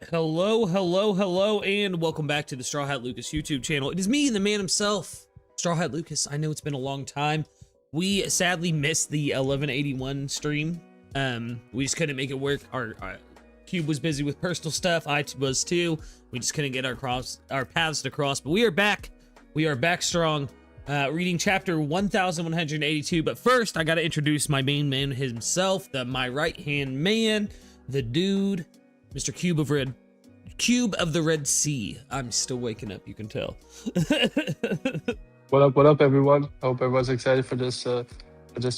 Hello, hello, hello, and welcome back to the StrawHatLucas YouTube channel. It is me, the man himself, StrawHatLucas. I know it's been a long time. We sadly missed the 1181 stream. We just couldn't make it work. Our Cube was busy with personal stuff. I was too. We just couldn't get our paths to cross. But we are back. We are back strong. Reading chapter 1182. But first, I gotta introduce my main man himself, my right-hand man, the dude. Mr. Cube of the Red Sea. I'm still waking up, you can tell. What up, everyone? I hope everyone's excited for this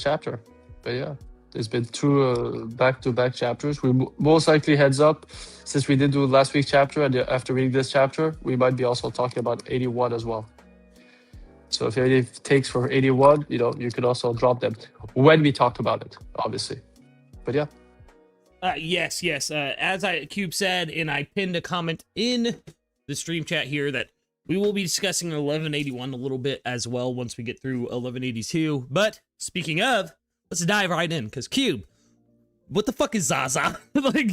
chapter. But yeah, there's been two back-to-back chapters. We most likely, heads up, since we did do last week's chapter, and after reading this chapter, we might be also talking about 81 as well. So if you have any takes for 81, you could also drop them when we talk about it, obviously. But yeah. Yes. As Cube said, and I pinned a comment in the stream chat here that we will be discussing 1181 a little bit as well once we get through 1182. But speaking of, let's dive right in, because Cube, what the fuck is Zaza? Like,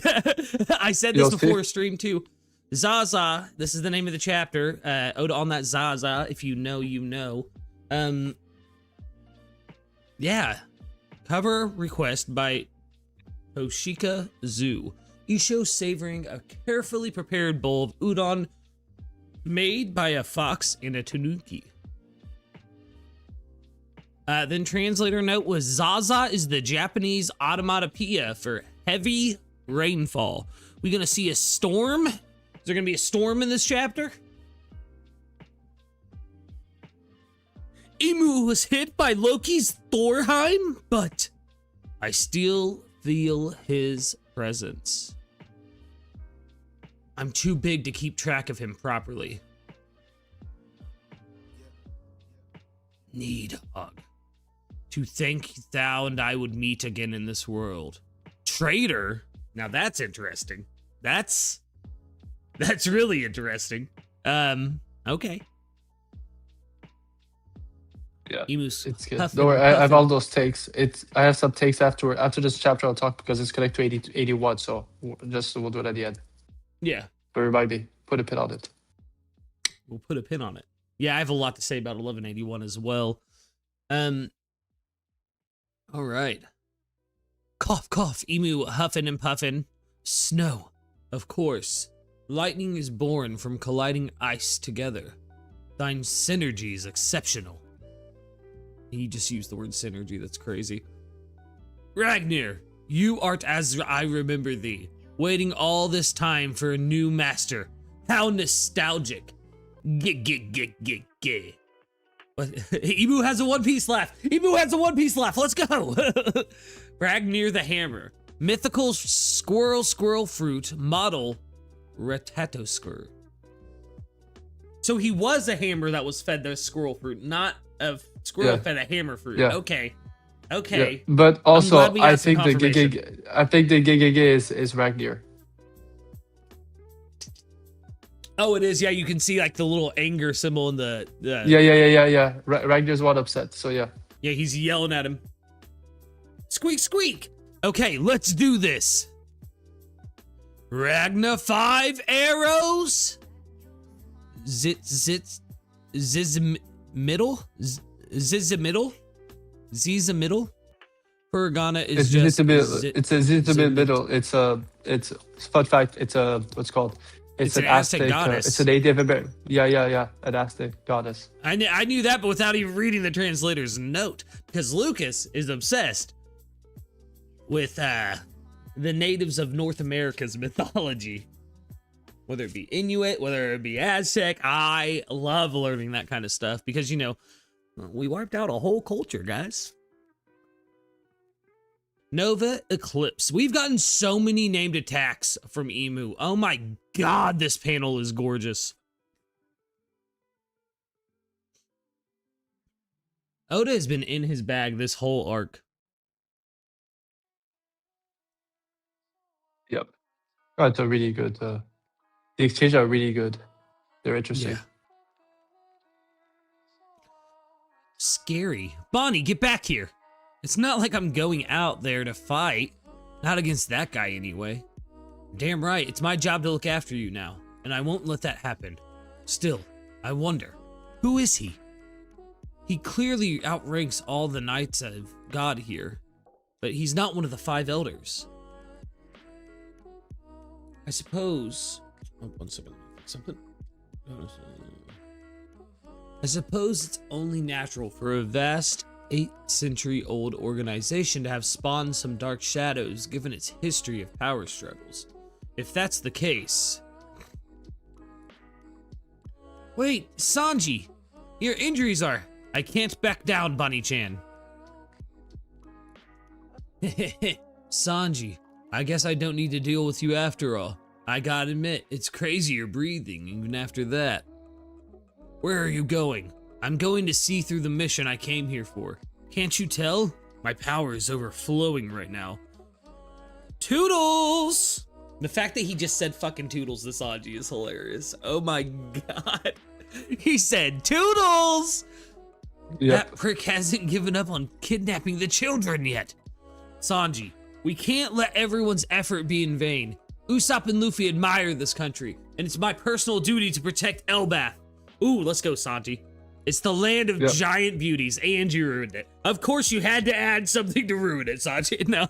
I said this before stream too. Zaza, this is the name of the chapter. Ode on that Zaza. If you know, you know. Yeah. Cover request by Toshika Zoo. Isho savoring a carefully prepared bowl of udon made by a fox and a tanuki. Then translator note was Zaza is the Japanese onomatopoeia for heavy rainfall. We gonna see a storm? Is there gonna be a storm in this chapter? Imu was hit by Loki's Thorheim, but I still feel his presence. I'm too big to keep track of him properly. Needhog. To think thou and I would meet again in this world. Traitor? Now that's interesting. That's really interesting. Okay. Yeah, Emu's it's good. Don't worry, I have all those takes. I have some takes after this chapter. I'll talk because it's connected to 80 to 81. So we'll do it at the end. Yeah. But remind me, put a pin on it. We'll put a pin on it. Yeah, I have a lot to say about 1181 as well. All right. Cough, cough. Emu huffing and puffing. Snow, of course. Lightning is born from colliding ice together. Thine synergy is exceptional. He just used the word synergy, that's crazy. Ragnar, you art as I remember thee, waiting all this time for a new master. How nostalgic. Gig. But Emu has a One Piece laugh. Emu has a One Piece laugh, let's go. Ragnar the Hammer, mythical squirrel fruit, model Ratatosquir. So he was a hammer that was fed the squirrel fruit, not a squirrel fed a hammer fruit. Yeah. Okay. Yeah. But also, I think the gig is Ragnar. Oh, it is. Yeah, you can see like the little anger symbol in the. Yeah. Ragnar's one upset. So yeah. Yeah, he's yelling at him. Squeak, squeak. Okay, let's do this. Ragnar 5 arrows. Middle? Ziza-middle? Furgana is just... It's a Ziza-middle. It's fun fact, it's what's called? It's an Aztec goddess. It's a Native American. Yeah. An Aztec goddess. I knew that, but without even reading the translator's note. Because Lucas is obsessed with the natives of North America's mythology. Whether it be Inuit, whether it be Aztec, I love learning that kind of stuff because, we wiped out a whole culture, guys. Nova Eclipse. We've gotten so many named attacks from Emu. Oh my god, this panel is gorgeous. Oda has been in his bag this whole arc. Yep. Oh, it's a really good... The exchanges are really good. They're interesting. Yeah. Scary. Bonnie, get back here. It's not like I'm going out there to fight. Not against that guy, anyway. Damn right, it's my job to look after you now, and I won't let that happen. Still, I wonder, who is he? He clearly outranks all the knights of God here, but he's not one of the 5 elders. I suppose... Oh, 1 second. Something? I suppose it's only natural for a vast 8-century-old organization to have spawned some dark shadows given its history of power struggles. If that's the case... Wait, Sanji! Your injuries are... I can't back down, Bunny-chan. Sanji, I guess I don't need to deal with you after all. I gotta admit, it's crazy you're breathing even after that. Where are you going? I'm going to see through the mission I came here for. Can't you tell? My power is overflowing right now. Toodles! The fact that he just said fucking Toodles to Sanji is hilarious. Oh my god. He said Toodles! Yep. That prick hasn't given up on kidnapping the children yet. Sanji, we can't let everyone's effort be in vain. Usopp and Luffy admire this country, and it's my personal duty to protect Elbaf. Ooh, let's go, Sanji. It's the land of giant beauties, and you ruined it. Of course you had to add something to ruin it, Sanji. No.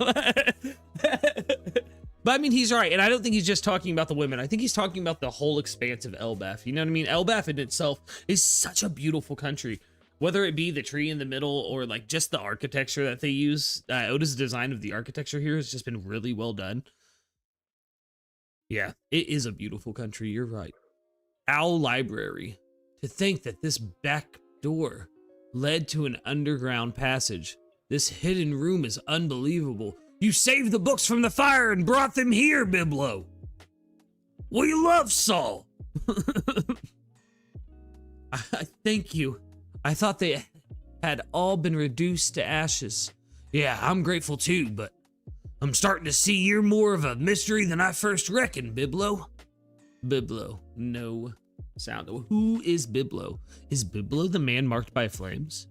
But I mean, he's right, and I don't think he's just talking about the women. I think he's talking about the whole expanse of Elbaf. You know what I mean? Elbaf in itself is such a beautiful country. Whether it be the tree in the middle or like just the architecture that they use. Oda's design of the architecture here has just been really well done. Yeah, it is a beautiful country, you're right. Owl Library. To think that this back door led to an underground passage. This hidden room is unbelievable. You saved the books from the fire and brought them here, Biblo. We love Saul. I thank you. I thought they had all been reduced to ashes. Yeah, I'm grateful too, but I'm starting to see you're more of a mystery than I first reckoned, Biblo. Biblo, no sound. Who is Biblo? Is Biblo the man marked by flames?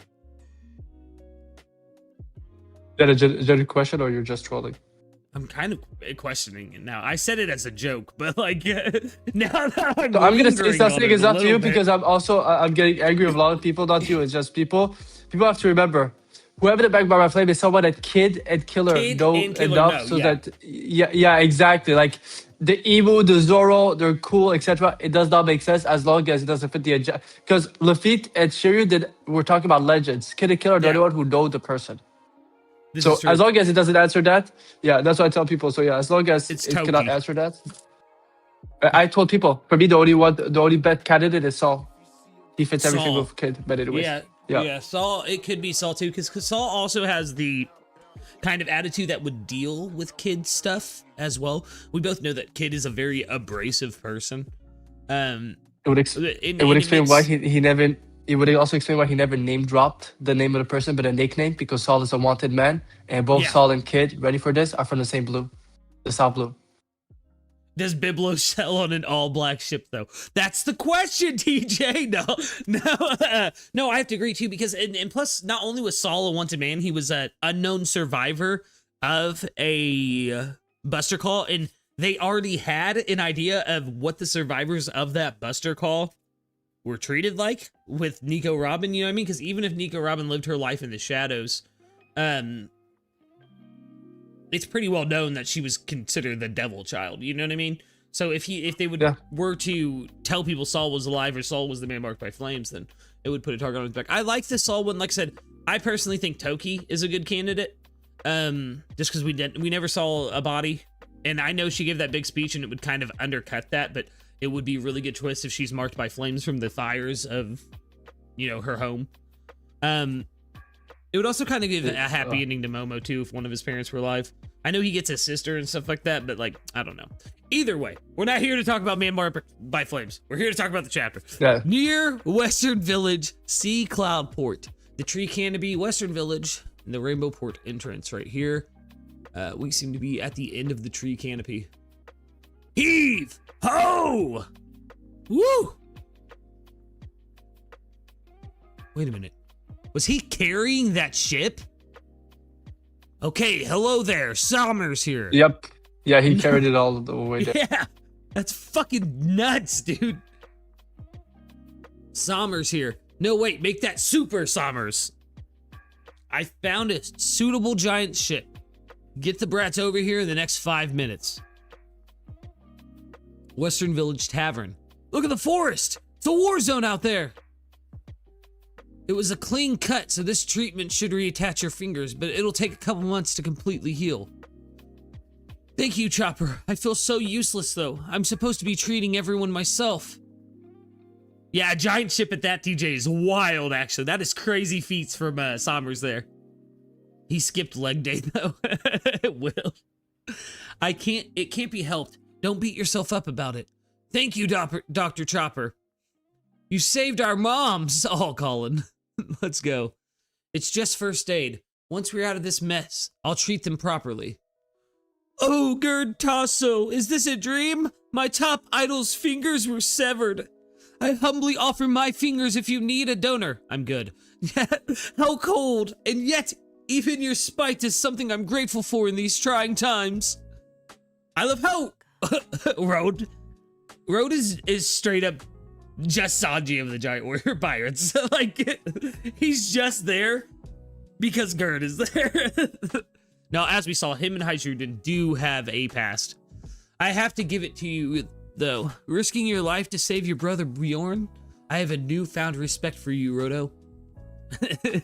Is that a genuine question, or you're just trolling? I'm kind of questioning it now. I said it as a joke, but like now I'm gonna say something is not to you because I'm getting angry with a lot of people. Not you, it's just people. People have to remember, whoever the back by flame is someone that Kid and Killer know enough that exactly. Like the Imu, the Zoro, they're cool, etc. It does not make sense as long as it doesn't fit the agenda. Because Luffy and Shiryu we're talking about legends. Kid and Killer are the only one who know the person. So as long as it doesn't answer that, that's what I tell people. So as long as it cannot answer that, I told people, for me the only best candidate is Saul. He fits everything with Kid, but anyways. Yeah, Saul. It could be Saul too, because Saul also has the kind of attitude that would deal with Kid stuff as well. We both know that Kid is a very abrasive person. It would explain why he never. It would also explain why he never name dropped the name of the person, but a nickname, because Saul is a wanted man, and both Saul and Kid, ready for this, are from the same blue, the South Blue. Does Biblo sail on an all-black ship, though? That's the question, TJ. No, I have to agree too, because and plus, not only was Saul a wanted man, he was an unknown survivor of a Buster Call, and they already had an idea of what the survivors of that Buster Call were treated like with Nico Robin, you know what I mean? Because even if Nico Robin lived her life in the shadows, it's pretty well known that she was considered the devil child, you know what I mean? So if they were to tell people Saul was alive or Saul was the man marked by flames, then it would put a target on his back. I like this Saul one. Like I said, I personally think Toki is a good candidate, just because we never saw a body, and I know she gave that big speech and it would kind of undercut that, but it would be a really good twist if she's marked by flames from the fires of, her home. It would also kind of give a happy ending to Momo too if one of his parents were alive. I know he gets his sister and stuff like that, but like, I don't know. Either way, we're not here to talk about man marked by flames. We're here to talk about the chapter. Yeah. Near Western Village, Sea Cloud Port. The tree canopy, Western Village, and the Rainbow Port entrance right here. We seem to be at the end of the tree canopy. Heave! Ho! Woo! Wait a minute. Was he carrying that ship? Okay, hello there. Salmer's here. Yep. Yeah, he carried it all the way there. Yeah, that's fucking nuts, dude. Sommers here. No, wait, make that Super Sommers. I found a suitable giant ship. Get the brats over here in the next 5 minutes. Western Village Tavern. Look at the forest. It's a war zone out there. It was a clean cut, so this treatment should reattach your fingers, but it'll take a couple months to completely heal. Thank you, Chopper. I feel so useless, though. I'm supposed to be treating everyone myself. Yeah, a giant ship at that, TJ, is wild, actually. That is crazy feats from Sommers there. He skipped leg day, though. It will. It can't be helped. Don't beat yourself up about it. Thank you, Dr. Chopper. You saved our moms. Oh, Colin. Let's go. It's just first aid. Once we're out of this mess, I'll treat them properly. Oh, Gerd Tasso, is this a dream? My top idol's fingers were severed. I humbly offer my fingers if you need a donor. I'm good. How cold, and yet even your spite is something I'm grateful for in these trying times. I love how Road is straight up just Sanji of the Giant Warrior Pirates. Like, he's just there because Gerd is there. Now, as we saw, him and Hydruden do have a past. I have to give it to you, though. Risking your life to save your brother Bjorn? I have a newfound respect for you, Rodo.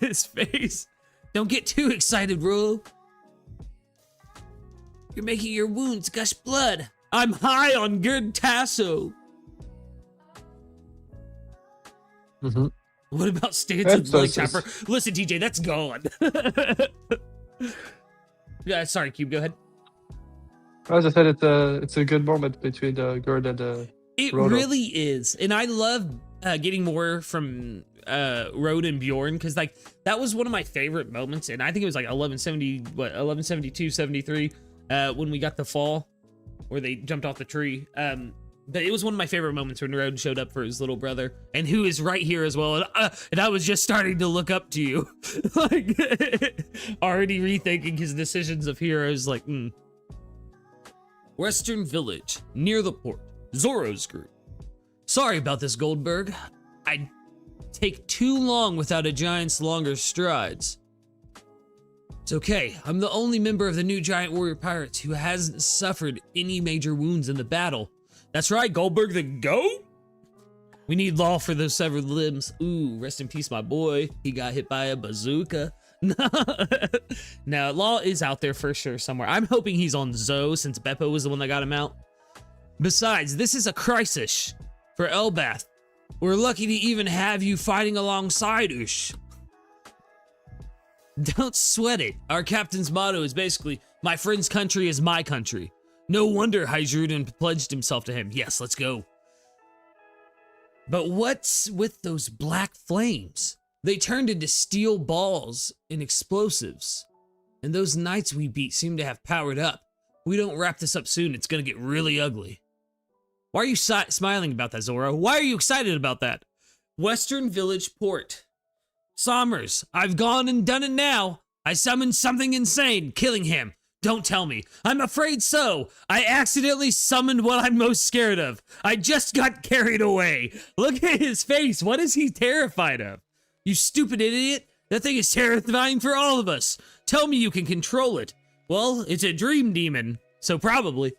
His face. Don't get too excited, Rolo. You're making your wounds gush blood. I'm high on good Tasso. Mm-hmm. What about Stanton's leg chopper? Listen, TJ, that's gone. Yeah, sorry, Cube, go ahead. As I said, it's a good moment between Gerd and It Rodo. really is, and I love getting more from Rode and Bjorn, because like that was one of my favorite moments, and I think it was like 1172, 73, when we got the fall where they jumped off the tree. But it was one of my favorite moments when Rode showed up for his little brother, and who is right here as well. And I was just starting to look up to you, like already rethinking his decisions of heroes. Like, Western Village, near the port. Zoro's group. Sorry about this, Goldberg. I'd take too long without a giant's longer strides. It's okay. I'm the only member of the new Giant Warrior Pirates who hasn't suffered any major wounds in the battle. That's right, Goldberg the GOAT? We need Law for those severed limbs. Ooh, rest in peace, my boy. He got hit by a bazooka. Now, Law is out there for sure somewhere. I'm hoping he's on Zoe, since Beppo was the one that got him out. Besides, this is a crisis for Elbaf. We're lucky to even have you fighting alongside Ush. Don't sweat it. Our captain's motto is basically, my friend's country is my country. No wonder Hydruden pledged himself to him. Yes, let's go. But what's with those black flames? They turned into steel balls and explosives. And those knights we beat seem to have powered up. If we don't wrap this up soon, it's gonna get really ugly. Why are you smiling about that, Zoro? Why are you excited about that? Western Village Port. Sommers, I've gone and done it now. I summoned something insane, killing him. Don't tell me. I'm afraid so. I accidentally summoned what I'm most scared of. I just got carried away. Look at his face. What is he terrified of? You stupid idiot. That thing is terrifying for all of us. Tell me you can control it. Well, it's a dream demon, so probably.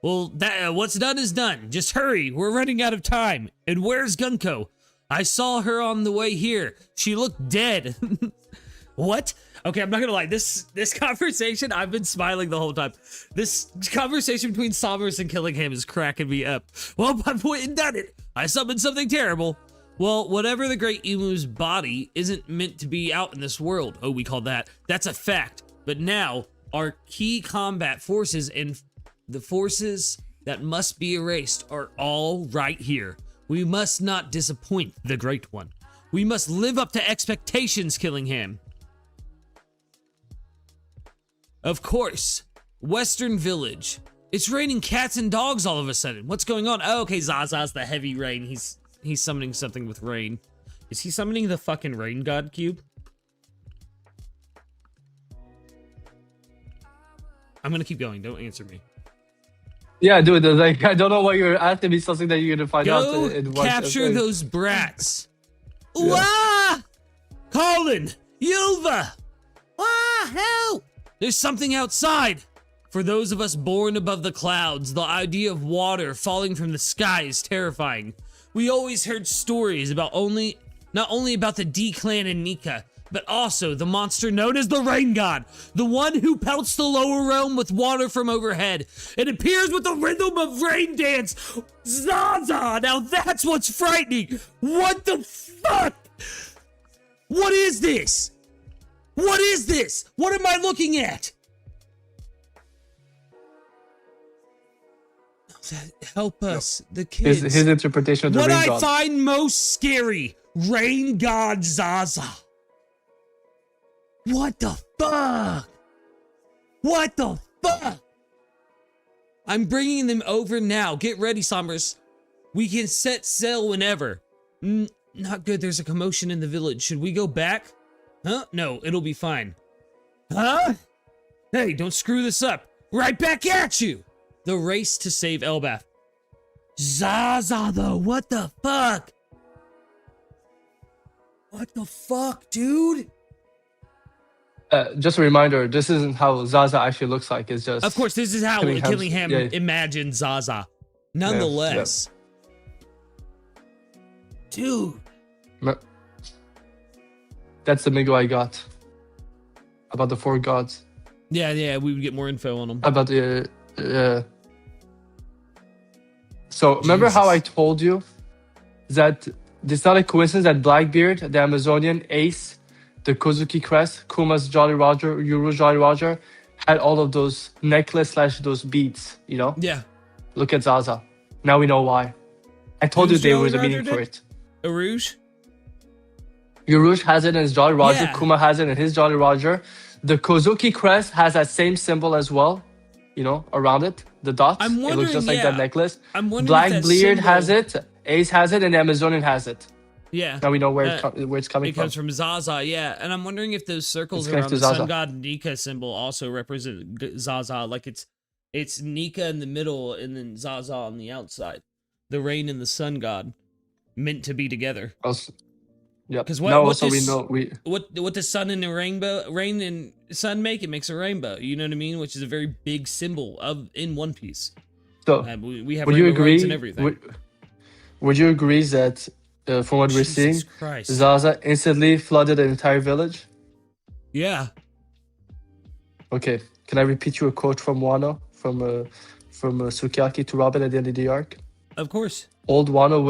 Well, what's done is done. Just hurry. We're running out of time. And where's Gunko? I saw her on the way here. She looked dead. What? Okay, I'm not gonna lie. This conversation, I've been smiling the whole time. This conversation between Sommers and Killingham is cracking me up. Well, I've went and done it. I summoned something terrible. Well, whatever the Great Emu's body isn't meant to be out in this world. Oh, we call that. That's a fact. But now, our key combat forces and the forces that must be erased are all right here. We must not disappoint the Great One. We must live up to expectations, Killingham. Of course, Western Village. It's raining cats and dogs all of a sudden. What's going on? Oh, okay, Zaza's the heavy rain. He's summoning something with rain. Is he summoning the fucking rain god cube? I'm gonna keep going. Don't answer me. Yeah, dude. Like, I don't know why you're asking me something that you're gonna find out Go in one capture thing. those brats. Yeah. Wah! Colin! Yulva! Ah, help! There's something outside. For those of us born above the clouds, the idea of water falling from the sky is terrifying. We always heard stories about not only about the D-Clan and Nika, but also the monster known as the Rain God, the one who pelts the lower realm with water from overhead. It appears with the rhythm of rain dance. Zaza! Now that's what's frightening! What the fuck? What is this? What is this? What am I looking at? Help us, the kids. His interpretation of the What Rain I God. find most scary, Rain God Zaza. What the fuck? What the fuck? I'm bringing them over now. Get ready, Sombers. We can set sail whenever. Not good. There's a commotion in the village. Should we go back? Huh? No, it'll be fine. Huh? Hey, don't screw this up. Right back at you. The race to save Elbaf. Zaza, though. What the fuck? What the fuck, dude? Just a reminder, this isn't how Zaza actually looks like. It's just... Of course, this is how Killingham yeah. imagined Zaza. Nonetheless. Dude. That's the Migo I got. About the 4 gods. Yeah, we would get more info on them. About the... So, remember how I told you that it's not a coincidence that Blackbeard, the Amazonian, Ace, the Kozuki Crest, Kuma's Jolly Roger, Yuru's Jolly Roger, had all of those necklace / those beads, you know? Yeah. Look at Zaza. Now we know why. I told you there was a meaning for it. Arouge? Yurush has it in his Jolly Roger, Yeah. Kuma has it in his Jolly Roger. The Kozuki Crest has that same symbol as well, you know, around it, the dots. I'm It looks wondering, just like that necklace. I'm wondering if that Blackbeard symbol- has it, Ace has it, and the Amazonian has it. Yeah. Now we know where it's coming It from. comes from Zaza, yeah. And I'm wondering if those circles It's around connected the to Zaza. sun god Nika symbol also represent Zaza. Like it's Nika in the middle and then Zaza on the outside. The rain and the sun god meant to be together. Also, yeah. Because Now what also this, we know what the sun and the rain and sun make, it makes a rainbow. You know what I mean? Which is a very big symbol in One Piece. So We have would you rainbow roads agree? and everything. Would you agree that from what we're seeing, Jesus Christ. Zaza instantly flooded an entire village? Yeah. Okay, can I repeat you a quote from Wano from Sukiyaki to Robin at the end of the arc? Of course. Old Wano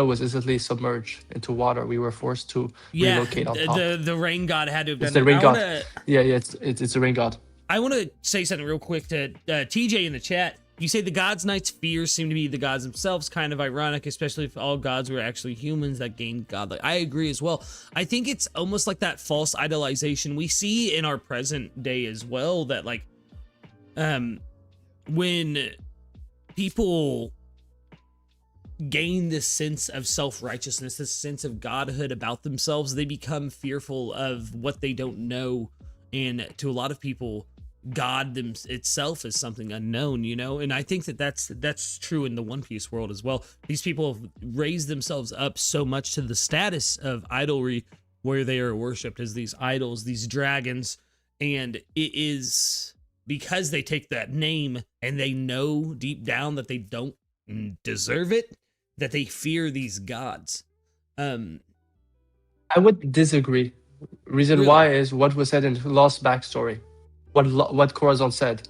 was instantly submerged into water. We were forced to relocate on top. The rain god had to have done It's the that. rain god. Wanna, Yeah, it's a rain god. I want to say something real quick to TJ in the chat. You say the gods' knight's fears seem to be the gods themselves. Kind of ironic, especially if all gods were actually humans that gained godlike. I agree as well. I think it's almost like that false idolization we see in our present day as well. That like, when people gain this sense of self-righteousness, this sense of godhood about themselves, they become fearful of what they don't know. And to a lot of people, God itself is something unknown, you know? And I think that's true in the One Piece world as well. These people have raised themselves up so much to the status of idolatry where they are worshipped as these idols, these dragons. And it is because they take that name and they know deep down that they don't deserve it, that they fear these gods. I would disagree. Reason Really? why is what was said in Lost backstory. What Corazon said.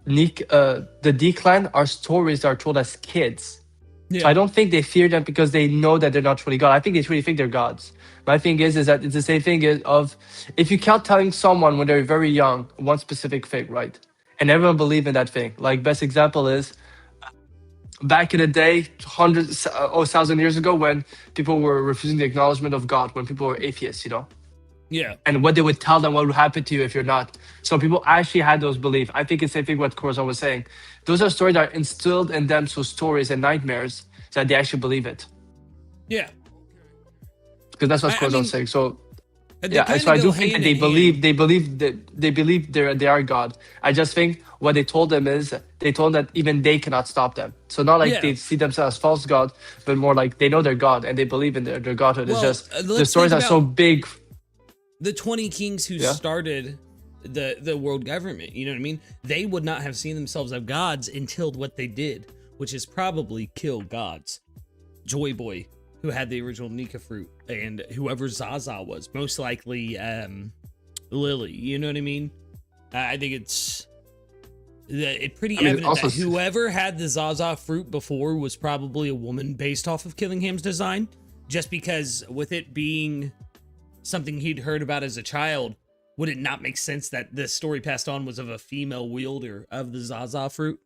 The D-Clan are stories that are told as kids. Yeah. So I don't think they fear them because they know that they're not truly God. I think they truly think they're gods. My thing is that it's the same thing of if you can't telling someone when they're very young one specific thing, right? And everyone believe in that thing. Like best example is back in the day, hundreds or 1,000 years ago, when people were refusing the acknowledgement of God, when people were atheists, you know? Yeah. And what they would tell them, what would happen to you if you're not. So people actually had those beliefs. I think it's the same thing what Corazon was saying. Those are stories that are instilled in them through stories and nightmares that they actually believe it. Yeah. Because that's what I Corazon mean, was saying. So They so I kinda do go think that hand they in believe hand. they believe they are God. I just think what they told them is they told that even they cannot stop them. So not like Yeah. they see themselves as false God, but more like they know they're God and they believe in their godhood. It's Well, just the let's think stories are so about big. the 20 kings who Yeah. started the world government. You know what I mean? They would not have seen themselves as gods until what they did, which is probably kill gods. Joy Boy, who had the original Nika fruit, and whoever Zaza was, most likely Lily. You know what I mean? I think it's pretty evident Also, that whoever had the Zaza fruit before was probably a woman based off of Killingham's design, just because with it being something he'd heard about as a child, would it not make sense that the story passed on was of a female wielder of the Zaza fruit?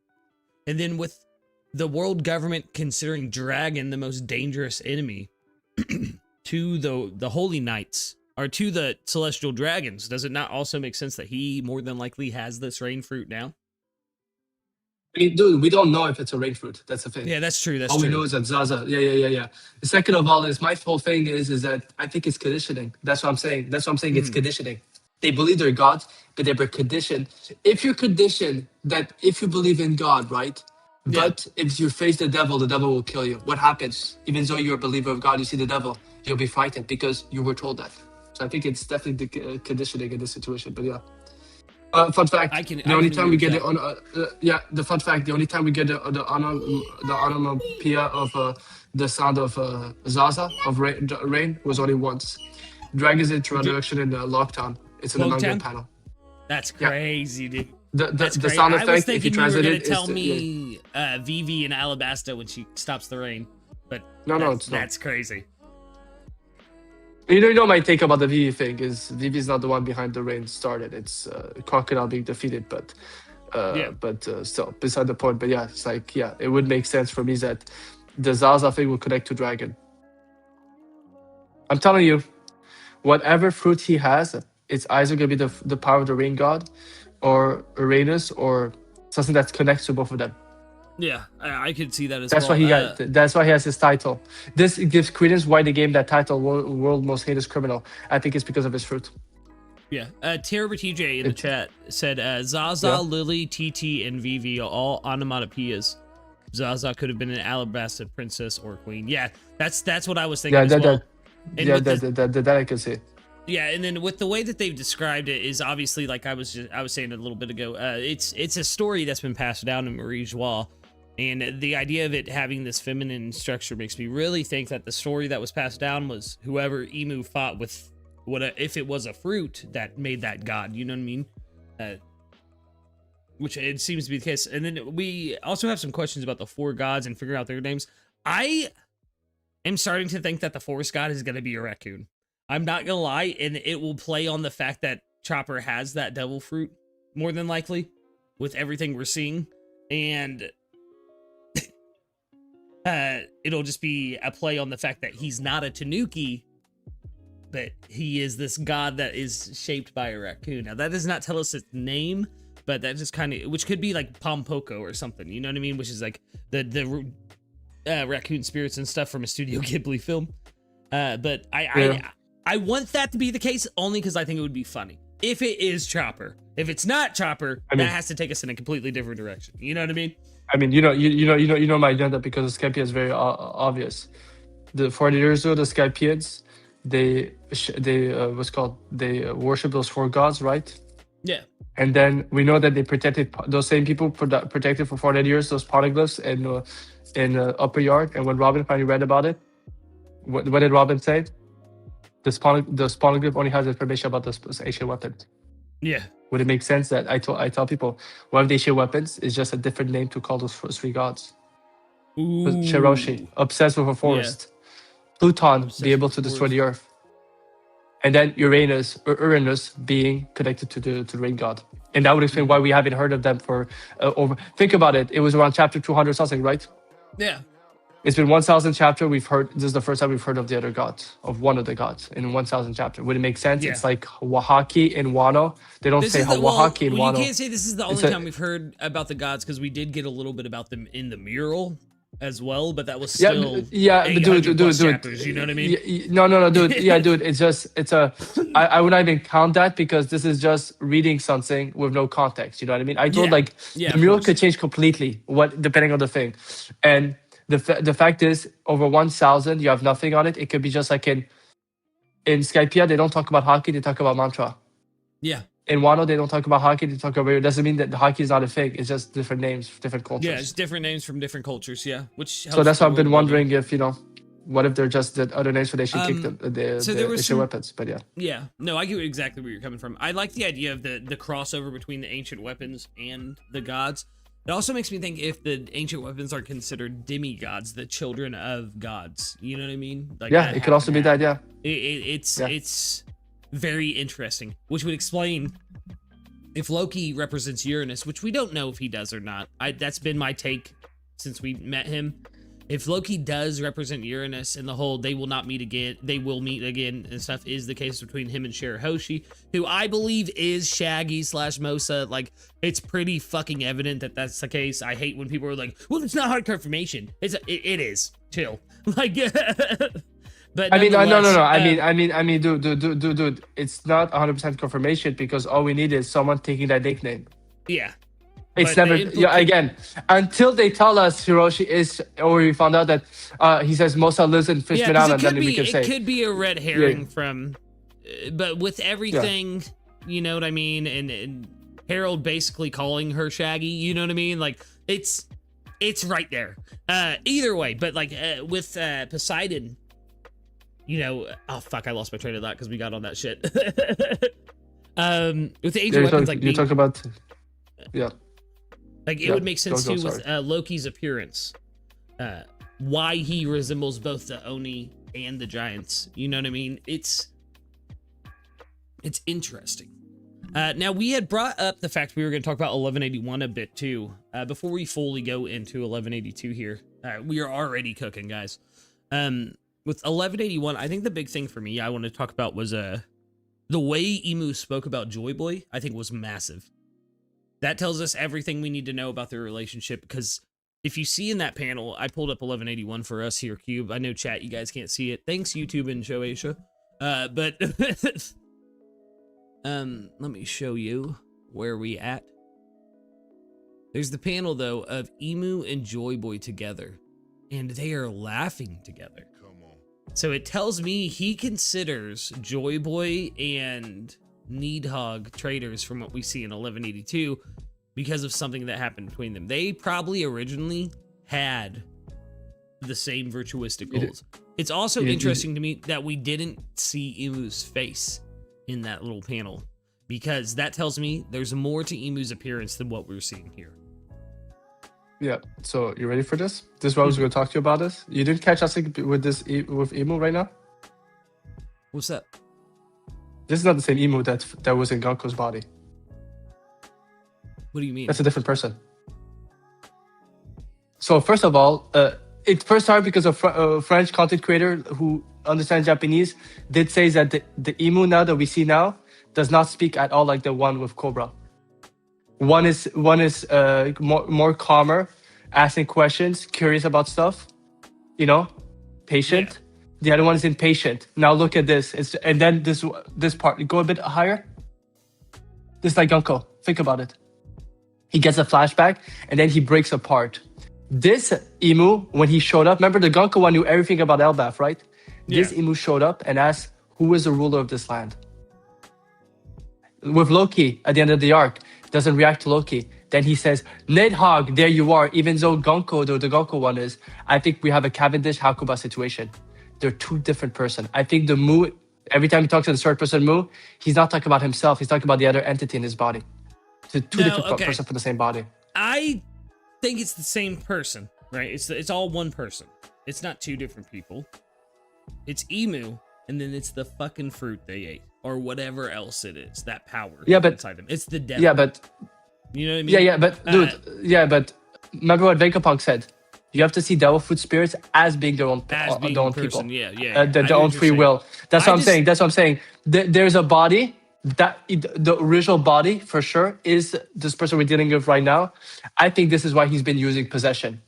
And then with the world government considering Dragon the most dangerous enemy to the Holy Knights, or to the Celestial Dragons, does it not also make sense that he more than likely has this rain fruit now? I mean, dude, we don't know if it's a rain fruit. That's the thing. Yeah, that's true. That's All we true. know is that Zaza. Yeah. The second of all is my whole thing is that I think it's conditioning. That's what I'm saying. That's what I'm saying. It's conditioning. They believe they're God, but they were conditioned. If you're conditioned that if you believe in God, right? Yeah. But if you face the devil will kill you. What happens? Even though you're a believer of God, you see the devil, you'll be frightened because you were told that. So I think it's definitely the conditioning in this situation. But yeah. Fun fact: the only time we get the fun fact: the only time we get the onomatopoeia of the sound of Zaza of rain was only once. Dragon's introduction in Lockdown. It's in the manga Lockdown? panel. That's crazy, dude. The Crazy. sound I was effect, if you thinking you were translate gonna it, tell is me Vivi in Alabasta when she stops the rain, but no, it's not. That's crazy. You know my take about the Vivi thing is Vivi's not the one behind the rain started. It's Crocodile being defeated, but still beside the point. But yeah, it's like it would make sense for me that the Zaza thing would connect to Dragon. I'm telling you, whatever fruit he has, it's either gonna be the power of the rain god, or Uranus, or something that connects to both of them. Yeah, I could see that as That's well. why he got. That's why he has his title. This gives credence why they gave that title, World Most Heinous Criminal. I think it's because of his fruit. Yeah. Terrible TJ in the chat said Zaza, Lily, TT, and Vivi are all onomatopoeias. Zaza could have been an Alabasta princess or queen. Yeah, that's what I was thinking as well. That I can see. Yeah, and then with the way that they've described it is obviously, like I was saying a little bit ago, it's a story that's been passed down in Marie Joie. And the idea of it having this feminine structure makes me really think that the story that was passed down was whoever Imu fought with, if it was a fruit that made that god, you know what I mean? Which it seems to be the case. And then we also have some questions about the four gods and figuring out their names. I am starting to think that the forest god is going to be a raccoon. I'm not going to lie, and it will play on the fact that Chopper has that devil fruit, more than likely, with everything we're seeing. And it'll just be a play on the fact that he's not a Tanuki, but he is this god that is shaped by a raccoon. Now, that does not tell us its name, but that just kind of, which could be like Pompoko or something, you know what I mean? Which is like the raccoon spirits and stuff from a Studio Ghibli film. But I want that to be the case only because I think it would be funny. If it is Chopper. If it's not Chopper, that has to take us in a completely different direction. You know what I mean? I mean, you know my agenda because the Skypiea is very obvious. The 40 years ago, the Skypians, they worship those four gods, right? Yeah. And then we know that they protected those same people protected for 40 years those poneglyphs in Upper Yard. And when Robin finally read about it, what did Robin say? The poneglyph only has information about the ancient weapons. Yeah. Would it make sense that I tell people one of the ancient weapons is just a different name to call those three gods? Shiroshi, obsessed with a forest. Yeah. Pluton, be able to destroy the earth. And then Uranus being connected to the rain god. And that would explain why we haven't heard of them for over. Think about it. It was around chapter 200 something, right? Yeah. It's been 1,000 chapter. We've heard. This is the first time we've heard of the other gods, of one of the gods in 1,000 chapter. Would it make sense? Yeah. It's like Wahaki and Wano. They don't say Wahaki and Wano. You can't say this is the only time we've heard about the gods because we did get a little bit about them in the mural. as well, but that was still but dude, chapters, you know what I mean? No, dude. Yeah, dude. I would not even count that because this is just reading something with no context. You know what I mean? I told like the mural could change completely depending on the thing, and the fact is over 1,000 you have nothing on it. It could be just like in Skypiea they don't talk about hockey, they talk about mantra. Yeah. In Wano, they don't talk about hockey, they talk about it. Doesn't mean that the hockey is not a thing. It's just different names, different cultures. Yeah, it's different names from different cultures, yeah. So that's why I've been wondering if, what if they're just the other names for they should kick the ancient weapons, but yeah. Yeah, no, I get exactly where you're coming from. I like the idea of the crossover between the ancient weapons and the gods. It also makes me think if the ancient weapons are considered demigods, the children of gods. You know what I mean? Like yeah, it could also be that, yeah. It's very interesting, which would explain if Loki represents Uranus, which we don't know if he does or not. That's been my take since we met him. If Loki does represent Uranus and the whole they will not meet again, they will meet again and stuff is the case between him and Shirahoshi, who I believe is Shaggy / Mosa. Like, it's pretty fucking evident that that's the case. I hate when people are like, well, it's not hard confirmation. It is. Chill. Like, but I mean, no. I mean, dude. It's not 100% confirmation because all we need is someone taking that nickname. Yeah. It's never, again, until they tell us Hiroshi is, or we found out that he says Mosa lives in Fishman Island, then we can say. It could be a red herring from, but with everything, you know what I mean? And Harold basically calling her Shaggy, you know what I mean? Like, it's right there. Either way, but like with Poseidon, oh fuck, I lost my train of thought because we got on that shit. With the ancient weapons, like you talk about, yeah. Like, it would make sense too with Loki's appearance. Why he resembles both the Oni and the Giants. You know what I mean? It's interesting. Now, we had brought up the fact we were going to talk about 1181 a bit too. Before we fully go into 1182 here. We are already cooking, guys. With 1181, I think the big thing for me I want to talk about was the way Imu spoke about Joy Boy, I think was massive. That tells us everything we need to know about their relationship, because if you see in that panel, I pulled up 1181 for us here, Cube. I know chat, you guys can't see it. Thanks, YouTube and Shoasia. But let me show you where we at. There's the panel, though, of Imu and Joy Boy together, and they are laughing together. Come on. So it tells me he considers Joy Boy and Needhog traitors from what we see in 1182 because of something that happened between them. They probably originally had the same virtuistic goals. It's also interesting to me that we didn't see Imu's face in that little panel, because that tells me there's more to Imu's appearance than what we're seeing here. Yeah, so you ready for this? This is what I was going to talk to you about this. You didn't catch us with Imu right now? What's that? This is not the same Imu that was in Ganko's body. What do you mean? That's a different person. So first of all, it first started because a French content creator who understands Japanese did say that the Imu now that we see now does not speak at all like the one with Cobra. One is more calmer, asking questions, curious about stuff, patient. Yeah. The other one is impatient. Now look at this. And then this part, go a bit higher. This is like Ganko. Think about it. He gets a flashback and then he breaks apart. This Imu, when he showed up, remember the Ganko one knew everything about Elbaf, right? Yeah. This Imu showed up and asked, who is the ruler of this land? With Loki, at the end of the arc, doesn't react to Loki. Then he says, Nidhogg, there you are. Even though Ganko, the Ganko one is, I think we have a Cavendish Hakuba situation. They're two different persons. I think the Mu, every time he talks to the third person Mu, he's not talking about himself. He's talking about the other entity in his body. Two different persons for the same body. I think it's the same person, right? It's all one person. It's not two different people. It's Imu, and then it's the fucking fruit they ate, or whatever else it is. That power inside them. It's the devil. Yeah, but you know what I mean? Yeah, but dude, but remember what Vegapunk said. You have to see devil fruit spirits as being their own people. Yeah. Their own free will. That's what I'm saying. There's a body that the original body for sure is this person we're dealing with right now. I think this is why he's been using possession.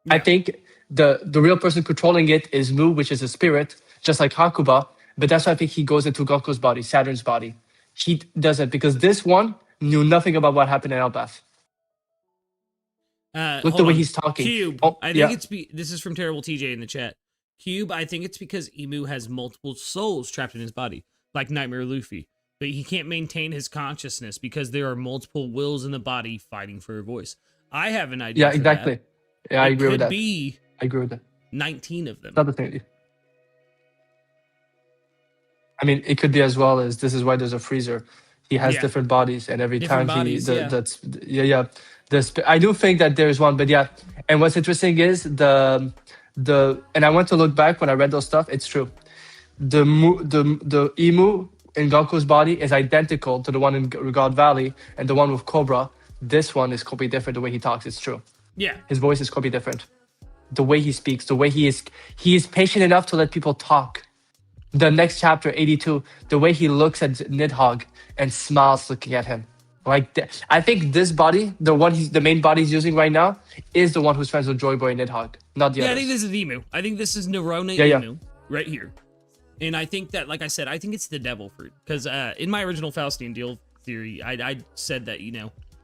I think the real person controlling it is Mu, which is a spirit, just like Hakuba. But that's why I think he goes into Goku's body, Saturn's body. He does it because this one knew nothing about what happened in Elbaf. Look the way he's talking. Cube. Oh, I think it's this is from Terrible TJ in the chat. Cube. I think it's because Imu has multiple souls trapped in his body, like Nightmare Luffy. But he can't maintain his consciousness because there are multiple wills in the body fighting for a voice. I have an idea. Yeah, exactly. That. Yeah, I agree with that. I agree with that. 19 of them. Not the thing. I mean, it could be as well as this is why there's a freezer. He has different bodies, and every different time bodies, that's I do think that there's one, but yeah. And what's interesting is the and I went to look back when I read those stuff. It's true. The Imu in Goku's body is identical to the one in God Valley and the one with Cobra. This one is completely different. The way he talks, it's true. Yeah, his voice is completely different. The way he speaks, the way he is patient enough to let people talk. The next chapter, 82, the way he looks at Nidhogg and smiles looking at him. Like I think this body, the main body he's using right now, is the one who's friends with Joy Boy and Nidhogg, not the others. I think this is Imu. I think this is Nerona Imu right here. And I think that, like I said, I think it's the devil fruit. Because in my original Faustian deal theory, I said that,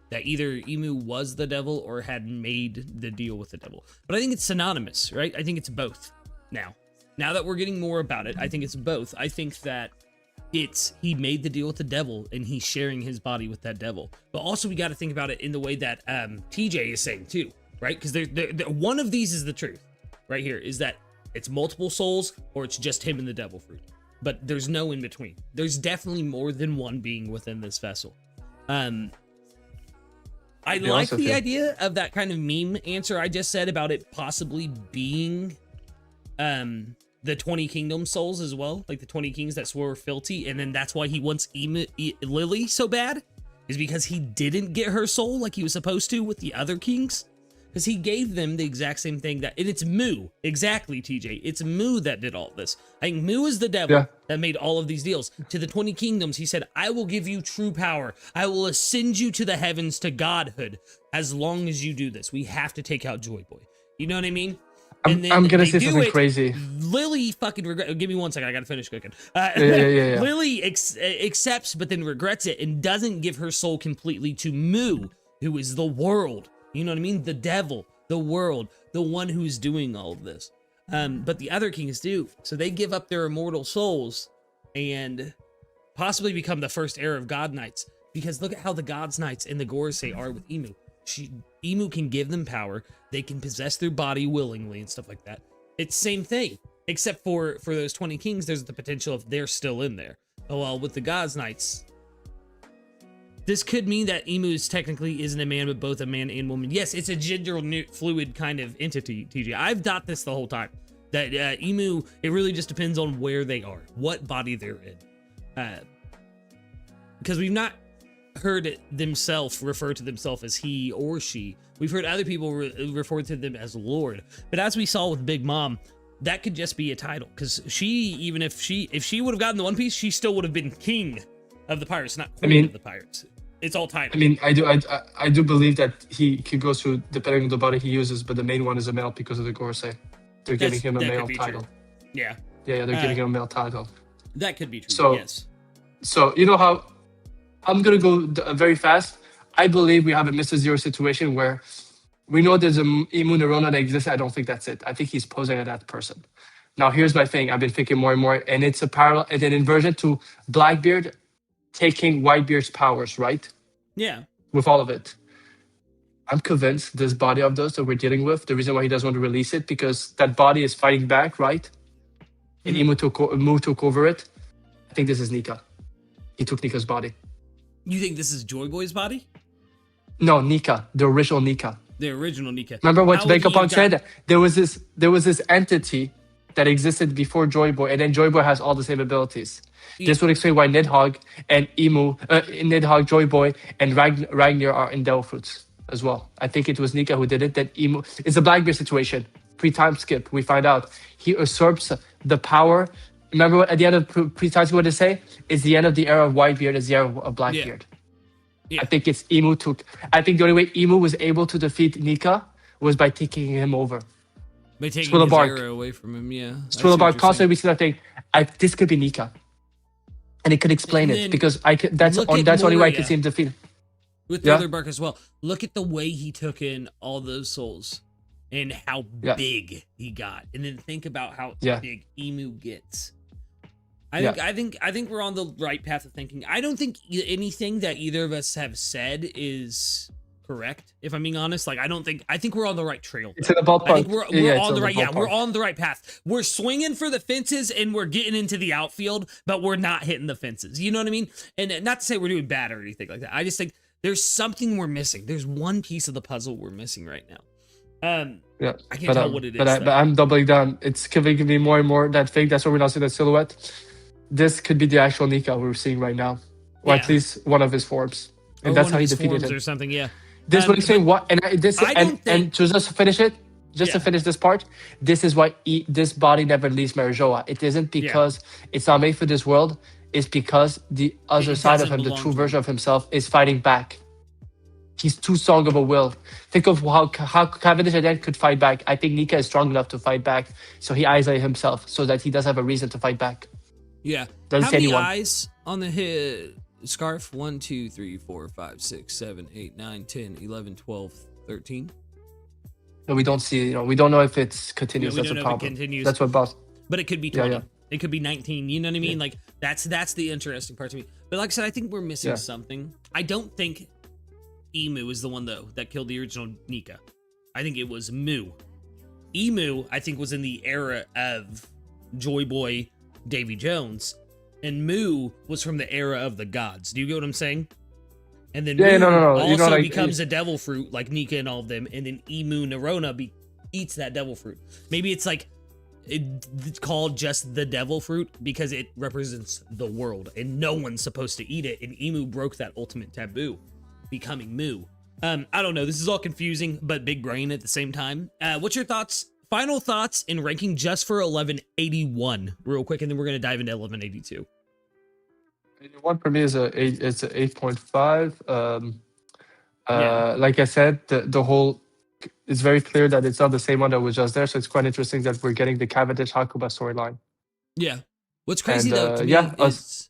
that either Imu was the devil or had made the deal with the devil. But I think it's synonymous, right? I think it's both now. Now that we're getting more about it, I think it's both. I think that he made the deal with the devil and he's sharing his body with that devil. But also we got to think about it in the way that TJ is saying too, right? Because one of these is the truth right here, is that it's multiple souls or it's just him and the devil fruit. But there's no in between. There's definitely more than one being within this vessel. I like the idea of that kind of meme answer I just said about it possibly being the 20 kingdom souls as well, like the 20 kings that swore fealty, and then that's why he wants Lily so bad, is because he didn't get her soul like he was supposed to with the other kings, because he gave them the exact same thing that, and it's Mu, exactly, TJ, it's Mu that did all this. I think Mu is the devil that made all of these deals. To the 20 kingdoms, he said, I will give you true power. I will ascend you to the heavens to godhood as long as you do this. We have to take out Joy Boy. You know what I mean? I'm gonna say something crazy. Lily fucking give me 1 second. I gotta finish cooking. Lily accepts, but then regrets it and doesn't give her soul completely to Mu, who is the world. You know what I mean? The devil, the world, the one who's doing all of this. But the other kings do. So they give up their immortal souls and possibly become the first era of God Knights. Because look at how the God's Knights and the Gorosei are with Imu. Imu can give them power. They can possess their body willingly and stuff like that. It's same thing, except for those 20 kings, there's the potential of they're still in there. Oh, well, with the God's Knights, this could mean that Imu technically isn't a man, but both a man and woman. Yes, it's a gender fluid kind of entity, TJ. I've thought this the whole time, that Imu, it really just depends on where they are, what body they're in. Because we've not heard themselves refer to themselves as he or she. We've heard other people refer to them as Lord. But as we saw with Big Mom, that could just be a title. Because she, even if she would have gotten the One Piece, she still would have been king of the pirates, not queen of the pirates. It's all title. I mean, I do believe that he goes through depending on the body he uses, but the main one is a male because of the Gorosei. They're giving him a male title. Yeah. Yeah, they're giving him a male title. That could be true, so, yes. So, you know how, I'm going to go very fast. I believe we have a Mr. Zero situation where we know there's a Imu Nerona that exists. I don't think that's it. I think he's posing as that person. Now, here's my thing. I've been thinking more and more, and it's a parallel, and an inversion to Blackbeard taking Whitebeard's powers, right? Yeah. With all of it. I'm convinced this body of those that we're dealing with, the reason why he doesn't want to release it, because that body is fighting back, right? And Imu took over it. I think this is Nika. He took Nika's body. You think this is Joy Boy's body? No, Nika, the original Nika. The original Nika. Remember what Vegapunk said? There was this entity that existed before Joy Boy, and then Joy Boy has all the same abilities. Yeah. This would explain why Nidhogg and Nidhogg, Joy Boy, and Ragnar are in Devil Fruits as well. I think it was Nika who did it. That Imu, it's a Blackbeard situation. Pre-time skip, we find out he usurps the power. Remember what at the end of pre-time skip what they say? It's the end of the era of Whitebeard, it's the era of Blackbeard. Yeah. I think the only way Imu was able to defeat Nika was by taking him over. By taking Swirl his bark. arrow away from him, yeah. Swirl bark. Constantly we see that thing. This could be Nika, and it could explain And it then because I could. That's look on. at That's the only way I Moria. could see him defeat. With Thriller Bark as well. Look at the way he took in all those souls and how big he got. And then think about how big Imu gets. I think we're on the right path of thinking. I don't think anything that either of us have said is correct, if I'm being honest. Like, I think we're on the right trail. It's in the ballpark. I think we're on the right, we're on the right path. We're swinging for the fences and we're getting into the outfield, but we're not hitting the fences. You know what I mean? And not to say we're doing bad or anything like that. I just think there's something we're missing. There's one piece of the puzzle we're missing right now. I can't tell what it is. But I'm doubling down. It's giving me more and more that thing. That's why we're not seeing that silhouette. This could be the actual Nika we're seeing right now, or at least one of his forms, and that's how he defeated him or something. Yeah. This what he's saying. What and and to just finish it, to finish this part, this is why this body never leaves Marijoa. It isn't because it's not made for this world. It's because the other side of him, the true version of himself, is fighting back. He's too strong of a will. Think of how Cavendish again could fight back. I think Nika is strong enough to fight back, so he isolates himself so that he does have a reason to fight back. Yeah. Doesn't how say many anyone. eyes on the head scarf? 1, 2, 3, 4, 5, 6, 7, 8, 9, 10, 11, 12, 13. No, we don't see. We don't know if it's continuous. We That's don't a know if it problem. continues. That's what boss. But it could be 20. Yeah. It could be 19. You know what I mean? Like that's the interesting part to me. But like I said, I think we're missing something. I don't think Imu is the one though that killed the original Nika. I think it was Mu. Imu, I think, was in the era of Joy Boy, Davy Jones, and Mu was from the era of the gods. Do you get what I'm saying? And then Mu also becomes a devil fruit like Nika and all of them, and then Imu Nerona eats that devil fruit. Maybe it's like it's called just the devil fruit because it represents the world and no one's supposed to eat it, and Imu broke that ultimate taboo, becoming Mu. I don't know, this is all confusing but big brain at the same time. What's your thoughts, final thoughts in ranking just for 1181 real quick, and then we're going to dive into 1182. 81 for me is it's a 8.5. Like I said, the whole, it's very clear that it's not the same one that was just there, so it's quite interesting that we're getting the Cavendish Hakuba storyline. Yeah. What's crazy though to me is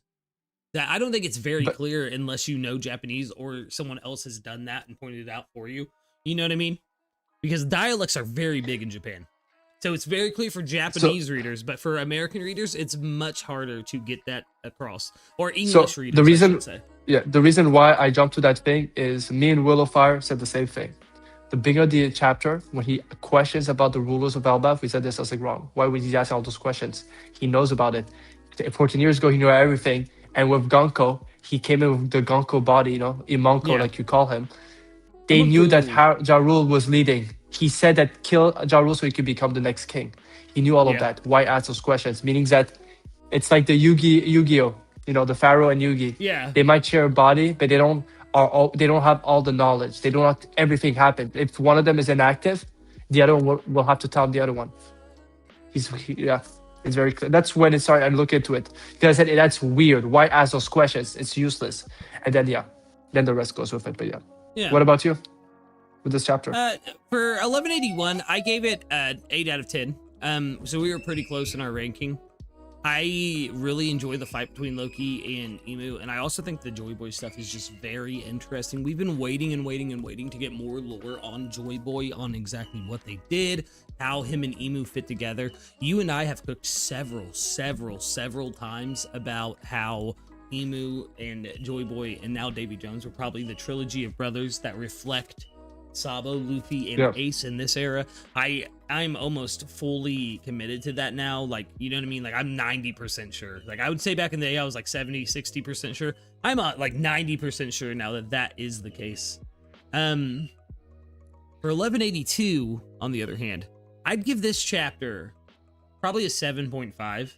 that I don't think it's very clear unless you know Japanese or someone else has done that and pointed it out for you. You know what I mean? Because dialects are very big in Japan. So it's very clear for Japanese readers, but for American readers, it's much harder to get that across. Or English readers, the reason, I should say. Yeah, the reason why I jumped to that thing is me and Willowfire said the same thing. The beginning of the chapter, when he questions about the rulers of Elbaf, we said there's something wrong. Why would he ask all those questions? He knows about it. 14 years ago, he knew everything. And with Gonko, he came in with the Gonko body, Imonko, like you call him. They knew that Ja Rule was leading. He said that kill Ja Rule so he could become the next king. He knew all of that. Why ask those questions? Meaning that it's like the Yu-Gi-Oh, the Pharaoh and Yugi. Yeah. They might share a body, but they don't have all the knowledge. They don't have everything happen. If one of them is inactive, the other one will have to tell the other one. It's very clear. That's when it started. I look into it because I said that's weird. Why ask those questions? It's useless. And then then the rest goes with it. But yeah. What about you with this chapter? For 1181, I gave it an 8 out of 10. So we were pretty close in our ranking. I really enjoy the fight between Loki and Imu, and I also think the Joy Boy stuff is just very interesting. We've been waiting to get more lore on Joy Boy, on exactly what they did, how him and Imu fit together. You and I have cooked several times about how Imu and Joy Boy and now Davy Jones were probably the trilogy of brothers that reflect Sabo, Luffy, and Ace in this era. I'm almost fully committed to that now. Like, you know what I mean? Like, I'm 90% sure. Like, I would say back in the day, I was like 70, 60% sure. I'm like 90% sure now that is the case. For 1182, on the other hand, I'd give this chapter probably a 7.5.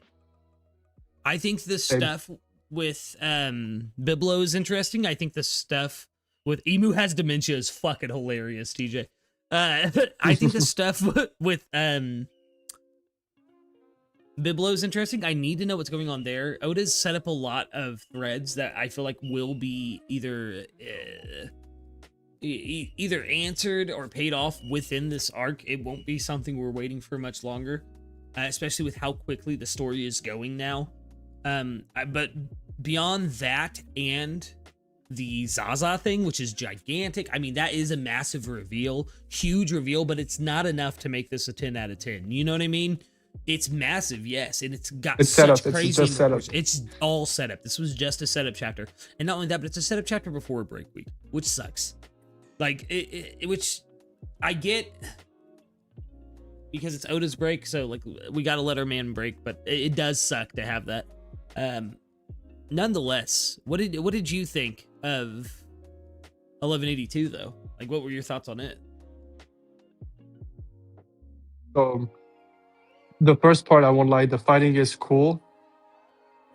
I think the stuff with Biblo is interesting. I think the stuff with Imu has dementia is fucking hilarious, TJ. I think the stuff with Biblo is interesting. I need to know what's going on there. Oda's set up a lot of threads that I feel like will be either either answered or paid off within this arc. It won't be something we're waiting for much longer, especially with how quickly the story is going now. But beyond that and the Zaza thing, which is gigantic, I mean, that is a massive reveal, huge reveal, but it's not enough to make this a 10 out of 10. You know what I mean? It's massive, yes, and it's got such crazy numbers. It's all setup. This was just a setup chapter, and not only that, but it's a setup chapter before a break week, which sucks. Like which I get because it's Oda's break, so like we gotta let our man break, but it does suck to have that. Nonetheless, what did you think of 1182 though? Like, what were your thoughts on it? The first part, I won't lie, the fighting is cool.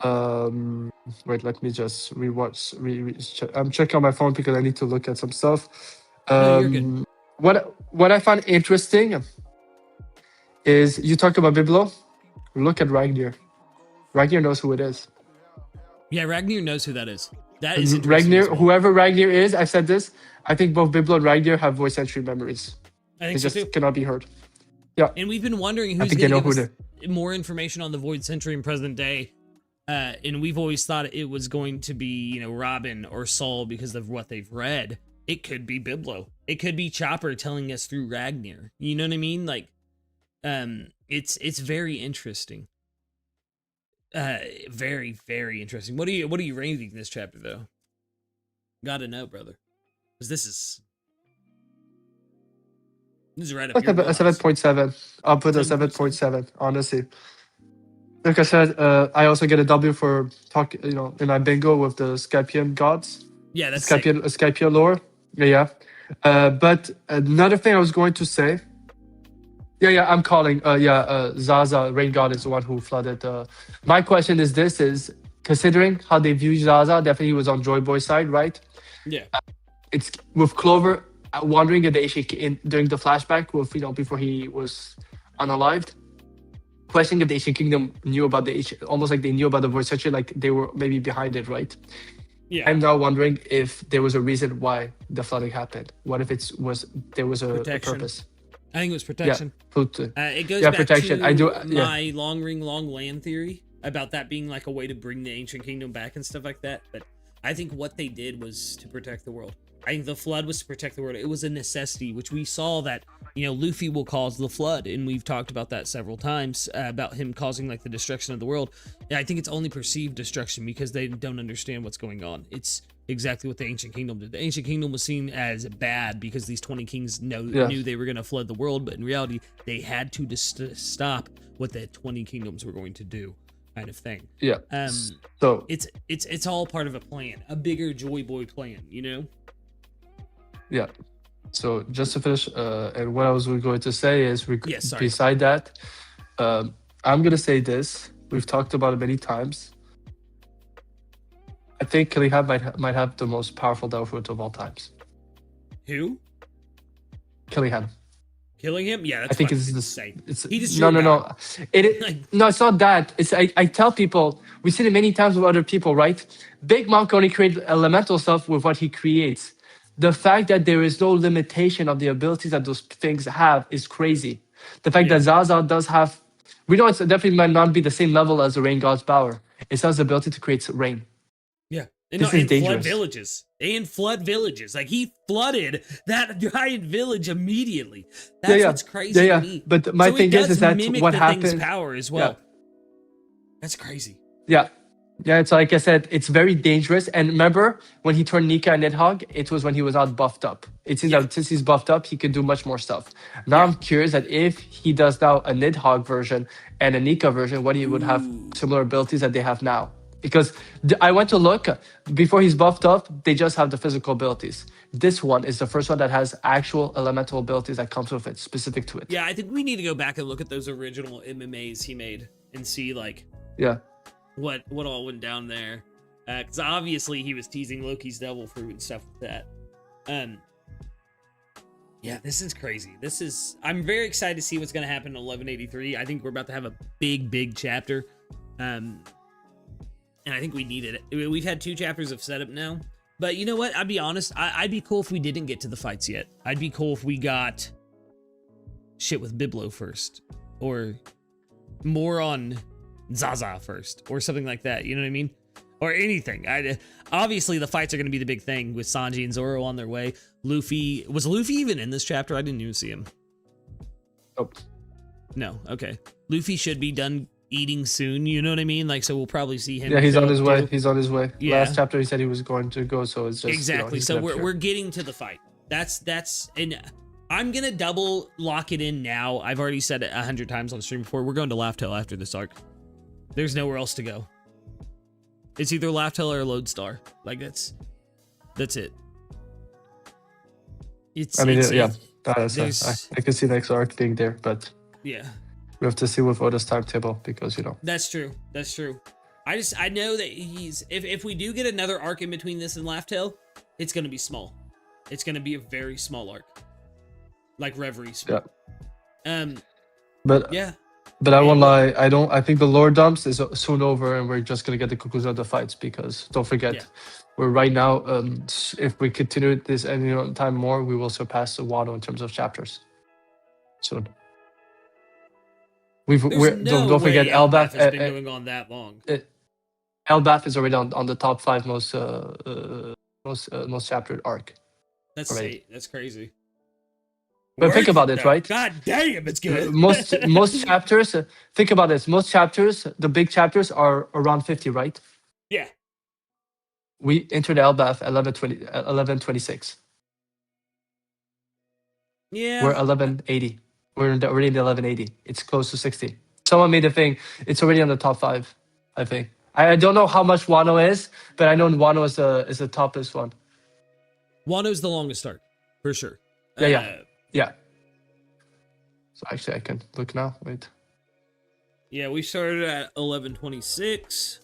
Wait, let me just rewatch. I'm checking on my phone because I need to look at some stuff. No, you're good. What I find interesting is you talked about Biblo. Look at Ragnar. Ragnar knows who it is. Yeah, Ragnar knows who that is. That is interesting. Ragnar, whoever Ragnar is, I said this. I think both Biblo and Ragnar have voice entry memories. I think they so just too. cannot be heard. Yeah. And we've been wondering who's going to give us more information on the Void Century in present day. And we've always thought it was going to be, you know, Robin or Saul because of what they've read. It could be Biblo. It could be Chopper telling us through Ragnar. You know what I mean? Like, it's very interesting. Very, very interesting. What are you rating this chapter though? Gotta know, brother, because this is right up your a 7.7. I'll put a 7.7. Honestly, like I said, I also get a W for in my bingo with the Skypian gods. Yeah, that's Skypian lore. Yeah. But another thing I was going to say. Yeah, I'm calling. Zaza, Rain God, is the one who flooded. My question is is considering how they view Zaza, definitely was on Joy Boy's side, right? Yeah. It's with Clover wandering in the Asian during the flashback with before he was unalived. Questioning if the Asian Kingdom knew about almost like they knew about the voice searcher, like they were maybe behind it, right? Yeah. I'm now wondering if there was a reason why the flooding happened. What if there was a purpose? I think it was protection. Yeah, it goes back protection. to my long ring, long land theory about that being like a way to bring the ancient kingdom back and stuff like that. But I think what they did was to protect the world. I think the flood was to protect the world. It was a necessity, which we saw that, Luffy will cause the flood. And we've talked about that several times, about him causing like the destruction of the world. And I think it's only perceived destruction because they don't understand what's going on. It's exactly what the ancient kingdom did. The ancient kingdom was seen as bad because these 20 kings knew they were going to flood the world. But in reality, they had to stop what the 20 kingdoms were going to do. Kind of thing. Yeah. So it's all part of a plan, a bigger Joy Boy plan, Yeah. So just to finish, and what I was going to say is, beside that, I'm going to say this. We've talked about it many times. I think Killingham might have the most powerful Devil Fruit of all times. Who? Killingham. Killing him? Yeah, that's I think it's insane. He just no. No, it's not that. It's I tell people, we see it many times with other people, right? Big Mom can only create elemental stuff with what he creates. The fact that there is no limitation of the abilities that those things have is crazy. The fact that Zaza does have, we know it's definitely might not be the same level as the Rain God's power. It has the ability to create rain. Yeah. This is dangerous. Flood villages. Like, he flooded that giant village immediately. That's what's crazy to me. But my thing is that what happens. Thing's power as well. Yeah. That's crazy. Yeah. Yeah, it's like I said, it's very dangerous. And remember, when he turned Nika and Nidhogg, it was when he was not buffed up. It seems that since he's buffed up, he can do much more stuff. Now I'm curious that if he does now a Nidhogg version and a Nika version, what he would have similar abilities that they have now. Because I went to look, before he's buffed up, they just have the physical abilities. This one is the first one that has actual elemental abilities that comes with it, specific to it. Yeah, I think we need to go back and look at those original MMAs he made and see, like, what all went down there. Because obviously he was teasing Loki's Devil Fruit and stuff like that. Yeah, this is crazy. I'm very excited to see what's going to happen in 1183. I think we're about to have a big chapter. And I think we needed it. We've had 2 chapters of setup now. But you know what? I'd be honest. I'd be cool if we didn't get to the fights yet. I'd be cool if we got shit with Biblo first, or more on Zaza first, or something like that. You know what I mean? Or anything. Obviously, the fights are going to be the big thing with Sanji and Zoro on their way. Luffy, was Luffy even in this chapter? I didn't even see him. Nope. No. Okay. Luffy should be done eating soon. You know what I mean? Like, so we'll probably see him. Yeah, he's show on his up way. too. He's on his way. Yeah. Last chapter he said he was going to go, so it's just Exactly. he's So left here. we're getting to the fight. That's and I'm gonna double lock it in now. I've already said it 100 times on stream before. We're going to Laugh Tale after this arc. There's nowhere else to go. It's either Laugh Tale or Lodestar. Like that's it. I mean, yeah, I can see next arc being there, but yeah, we have to see with Oda's timetable because that's true. That's true. I know that he's if we do get another arc in between this and Laugh Tale, it's gonna be small. It's gonna be a very small arc, like Reverie small. Yeah. But yeah. But I won't lie, I think the lore dumps is soon over and we're just going to get the conclusion of the fights because don't forget, we're right now, if we continue this any time more, we will surpass the Wano in terms of chapters soon. Don't forget Elbaf Elbaf has been going on that long. Elbaf is already on the top 5 most chaptered arc. That's already. That's crazy. But think about it, right? God damn, it's good. most chapters. Think about this. Most chapters, the big chapters, are around 50, right? Yeah. We entered Elbaf 1126. Yeah. We're 1180. We're already in the 1180. It's close to 60. Someone made a thing. It's already on the top 5. I think. I don't know how much Wano is, but I know Wano is the toppest one. Wano's the longest arc, for sure. Yeah. So actually, I can look now. Wait. Yeah, we started at 1126.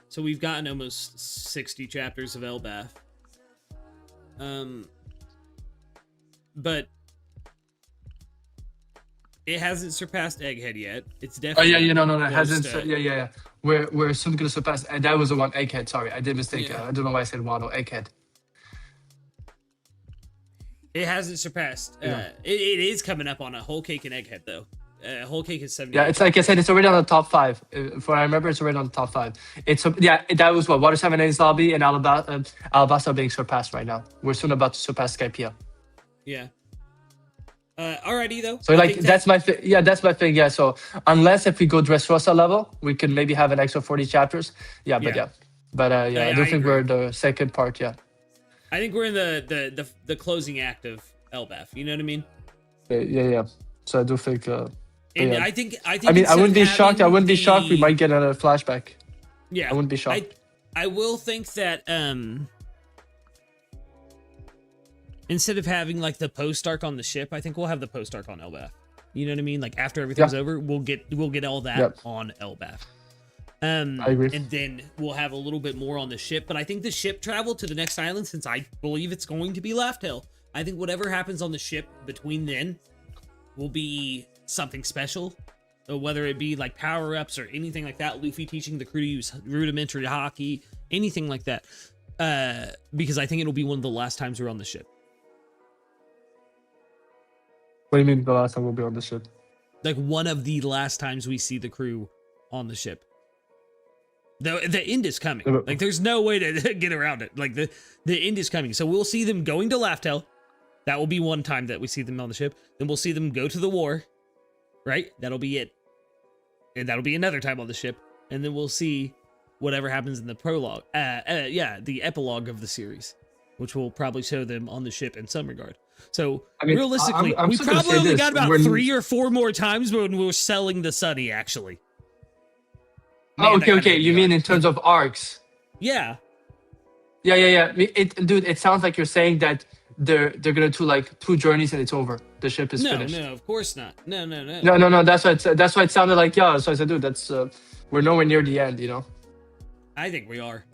So we've gotten almost 60 chapters of Elbaf. But it hasn't surpassed Egghead yet. It's definitely. Oh yeah, no, it hasn't. Yeah. We're soon gonna surpass. And that was the one, Egghead. Sorry, I did mistake. Yeah. I don't know why I said Wano. Egghead. It hasn't surpassed. It is coming up on a Whole Cake and Egghead though. Whole Cake is 70. Yeah, it's like I said, it's already on the top 5. If I remember, it's already on the top 5. That was what Water 7's lobby and Alabasta being surpassed right now. We're soon about to surpass Skypiea. Yeah. Alrighty though. So that's my thing. Yeah, that's my thing. Yeah. So unless if we go Dressrosa level, we can maybe have an extra 40 chapters. I do think we're the second part. Yeah. I think we're in the closing act of Elbaf. You know what I mean? Yeah. So I do think. I think. I mean, I wouldn't be shocked. We might get another flashback. Yeah. I wouldn't be shocked. I will think that instead of having like the post arc on the ship, I think we'll have the post arc on Elbaf. You know what I mean? Like after everything's over, we'll get all that on Elbaf. I agree. And then we'll have a little bit more on the ship. But I think the ship travel to the next island, since I believe it's going to be Laugh Tale, I think whatever happens on the ship between then will be something special. So whether it be like power-ups or anything like that, Luffy teaching the crew to use rudimentary hockey, anything like that. Because I think it'll be one of the last times we're on the ship. What do you mean the last time we'll be on the ship? Like one of the last times we see the crew on the ship. The end is coming. Like there's no way to get around it. Like the end is coming. So we'll see them going to Laugh Tale. That will be one time that we see them on the ship. Then we'll see them go to the war. Right? That'll be it. And that'll be another time on the ship. And then we'll see whatever happens in the prologue. The epilogue of the series, which will probably show them on the ship in some regard. So realistically, we probably only got about 3 or 4 more times when we're selling the Sunny, actually. Man, okay. You mean in terms of arcs? Yeah. Yeah. Dude, it sounds like you're saying that they're gonna do like 2 journeys and it's over. The ship is finished. No, of course not. No. No. That's why it sounded like So I said, dude, that's we're nowhere near the end. You know. I think we are.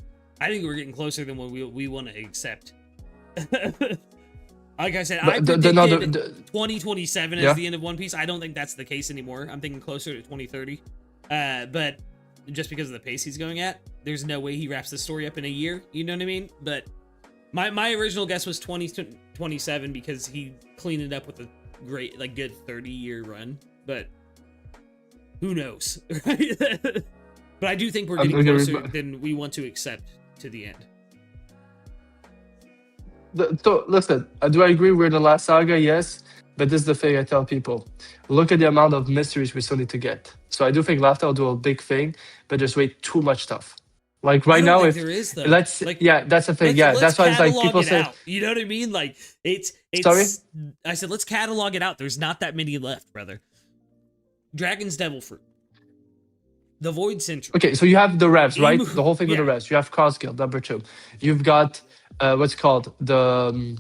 I think we're getting closer than what we want to accept. Like I said, I predicted 2027 as the end of One Piece. I don't think that's the case anymore. I'm thinking closer to 2030. But just because of the pace he's going at. There's no way he wraps the story up in a year. You know what I mean? But my original guess was 2027 because he cleaned it up with a great, like, good 30-year run. But who knows, right? But I do think we're getting closer than we want to accept to the end. So listen, do I agree we're the last saga? Yes. But this is the thing I tell people. Look at the amount of mysteries we still need to get. So I do think Laughter will do a big thing, but there's way too much stuff. Like right now, if there is, though. let's like, yeah, that's the thing. Yeah, that's why it's like people say. Out. You know what I mean? Like it's. Sorry. I said let's catalog it out. There's not that many left, brother. Dragon's Devil Fruit. The Void Sentry. Okay, so you have the revs, right? Imu, The whole thing with the revs. You have Cross Guild, number 2. You've got what's called the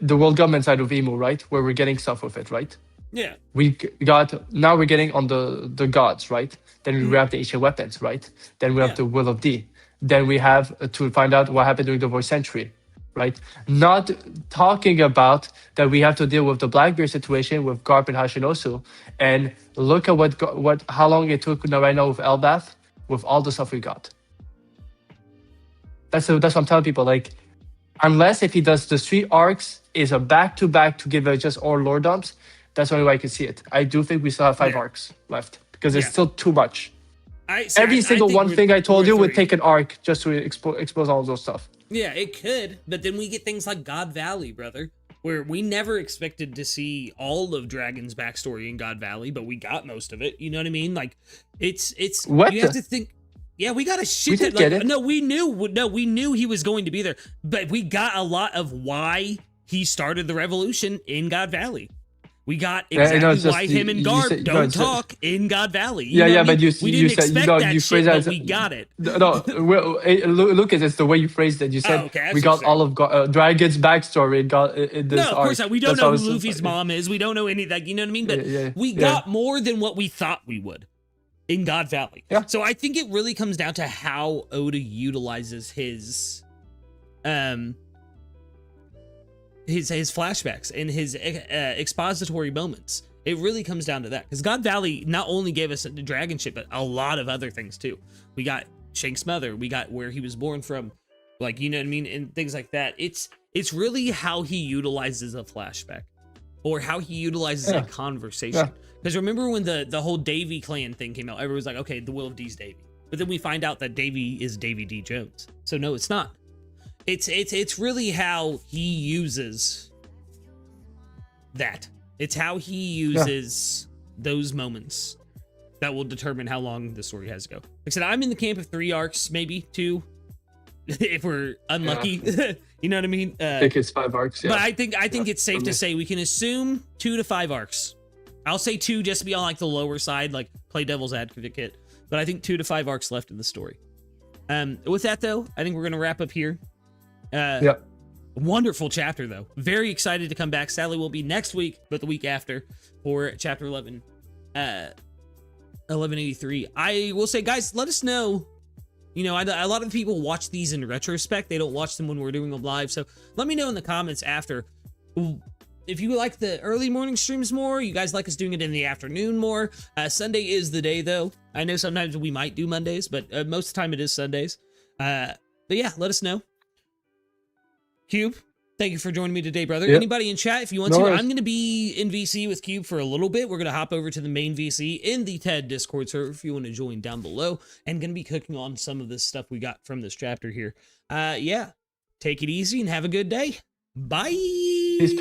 world government side of Imu, right? Where we're getting stuff with it, right? Yeah. We got now we're getting on the gods, right? Then we have the ancient weapons, right? Then we have the Will of D. Then we have to find out what happened during the Void Century, right? Not talking about that we have to deal with the Blackbeard situation with Garp and Hashinosu, and look at how long it took right now with Elbaf, with all the stuff we got. That's what I'm telling people. Like, unless if he does the 3 arcs is a back-to-back to give just all lore dumps, that's the only way I can see it. I do think we still have 5 arcs left because there's still too much. Every single one thing I told you would take an arc just to expose all those stuff. Yeah, it could, but then we get things like God Valley, brother, where we never expected to see all of Dragon's backstory in God Valley, but we got most of it. You know what I mean? Like, it's what you have to think. Yeah, we got a shit. We didn't get it. No, we knew he was going to be there, but we got a lot of why he started the revolution in God Valley. We got exactly why him and Garb don't talk in God Valley. You know but we didn't expect that shit, but we got it. No, Lucas, it's the way you phrased it. You said we got all of Dragon's backstory in this No, of course arc. not. We don't know who Luffy's mom is. We don't know any of that. You know what I mean? But we got more than what we thought we would in God Valley. Yeah. So I think it really comes down to how Oda utilizes his flashbacks and his expository moments. It really comes down to that, because God Valley not only gave us the dragon ship, but a lot of other things too. We got Shanks' mother, we got where he was born from, like, you know what I mean, and things like that. It's really how he utilizes a flashback, or how he utilizes a conversation. Because remember when the whole Davy clan thing came out, everyone was like, okay, the Will of D's Davy, but then we find out that Davy is Davy D. Jones. So no, it's not. It's really how he uses that. It's how he uses those moments that will determine how long the story has to go. Like I said, I'm in the camp of 3 arcs, maybe 2, if we're unlucky. You know what I mean? I think it's 5 arcs. Yeah. But I think it's safe to say we can assume 2 to 5 arcs. I'll say 2 just to be on like the lower side, like play devil's advocate. But I think 2 to 5 arcs left in the story. With that though, I think we're gonna wrap up here. Wonderful chapter though. Very excited to come back. Sadly won't be next week, but the week after for chapter 11. 1183. I will say, guys, let us know. You know, a lot of people watch these in retrospect. They don't watch them when we're doing them live. So let me know in the comments after if you like the early morning streams more. You guys like us doing it in the afternoon more. Sunday is the day though. I know sometimes we might do Mondays, but most of the time it is Sundays. But yeah, let us know. Cube, thank you for joining me today, brother. Anybody in chat, if you want to, I'm going to be in VC with Cube for a little bit. We're going to hop over to the main VC in the TED Discord server if you want to join down below, and going to be cooking on some of this stuff we got from this chapter here. Yeah, take it easy and have a good day. Bye. Peace.